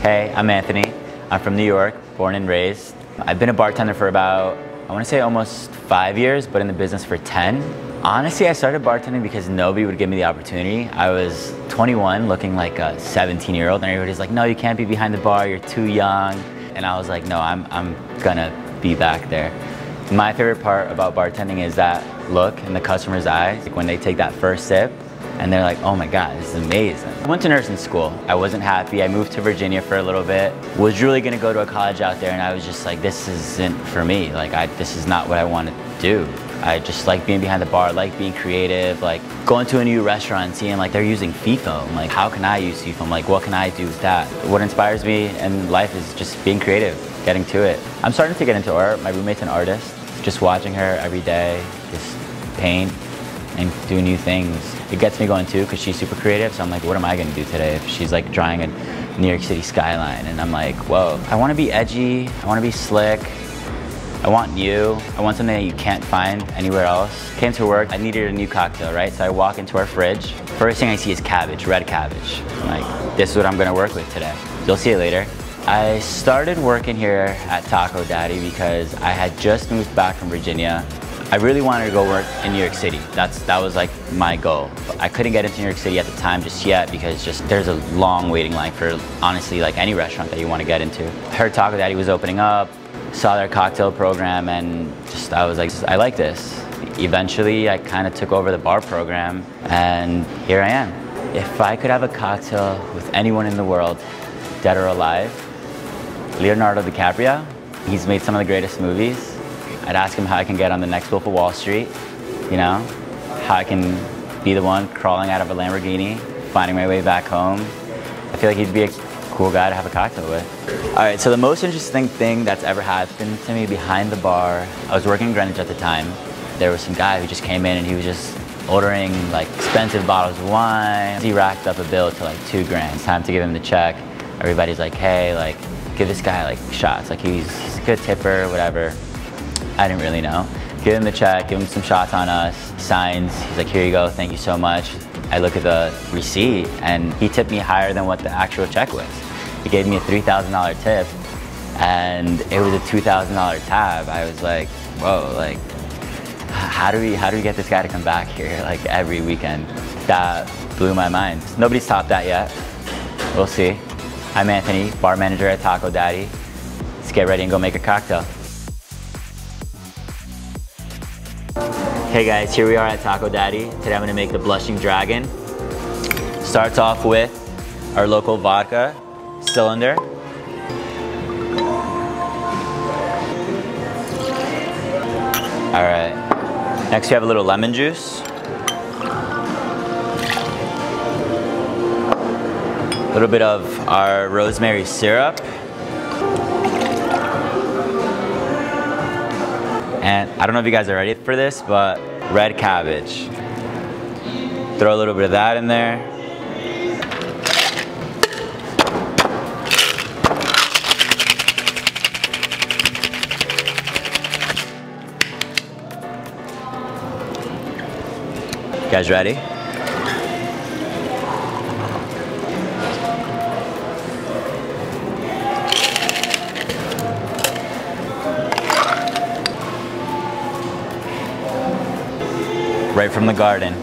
Hey, I'm Anthony. I'm from New York, born and raised. I've been a bartender for about, I want to say almost 5 years, but in the business for 10. Honestly, I started bartending because nobody would give me the opportunity. I was 21 looking like a 17-year-old and everybody's like, no, you can't be behind the bar, you're too young. And I was like, no, I'm gonna be back there. My favorite part about bartending is that look in the customer's eyes, like when they take that first sip and they're like, oh my God, this is amazing. I went to nursing school. I wasn't happy. I moved to Virginia for a little bit. Was really gonna go to a college out there and I was just like, this isn't for me. Like, this is not what I want to do. I just like being behind the bar, like being creative, like going to a new restaurant and seeing like they're using seafoam. Like, how can I use seafoam? Like, what can I do with that? What inspires me in life is just being creative, getting to it. I'm starting to get into art. My roommate's an artist. Just watching her every day, just paint and do new things. It gets me going too, because she's super creative. So I'm like, what am I gonna do today? If she's like drawing a New York City skyline and I'm like, whoa, I wanna be edgy, I wanna be slick. I want new. I want something that you can't find anywhere else. Came to work, I needed a new cocktail, right? So I walk into our fridge. First thing I see is cabbage, red cabbage. I'm like, this is what I'm gonna work with today. You'll see it later. I started working here at Taco Daddy because I had just moved back from Virginia. I really wanted to go work in New York City. That was like my goal. But I couldn't get into New York City at the time just yet because there's a long waiting line for honestly like any restaurant that you want to get into. I heard Taco Daddy was opening up, saw their cocktail program, and I was like, I like this. Eventually, I kind of took over the bar program, and here I am. If I could have a cocktail with anyone in the world, dead or alive, Leonardo DiCaprio, he's made some of the greatest movies. I'd ask him how I can get on the next Wolf of Wall Street, you know, how I can be the one crawling out of a Lamborghini, finding my way back home. I feel like he'd be a cool guy to have a cocktail with. All right, so the most interesting thing that's ever happened to me behind the bar, I was working in Greenwich at the time. There was some guy who just came in and he was just ordering like expensive bottles of wine. He racked up a bill to like $2 grand. Time to give him the check. Everybody's like, hey, like, give this guy like shots. Like he's a good tipper, whatever. I didn't really know. Give him the check, give him some shots on us, signs. He's like, here you go, thank you so much. I look at the receipt and he tipped me higher than what the actual check was. He gave me a $3,000 tip and it was a $2,000 tab. I was like, whoa, like, how do we get this guy to come back here like every weekend? That blew my mind. Nobody's topped that yet. We'll see. I'm Anthony, bar manager at Taco Daddy. Let's get ready and go make a cocktail. Hey guys, here we are at Taco Daddy. Today I'm gonna make the Blushing Dragon. Starts off with our local vodka cylinder. All right, next we have a little lemon juice. A little bit of our rosemary syrup. And I don't know if you guys are ready for this, but red cabbage. Throw a little bit of that in there. You guys ready? Right from the garden.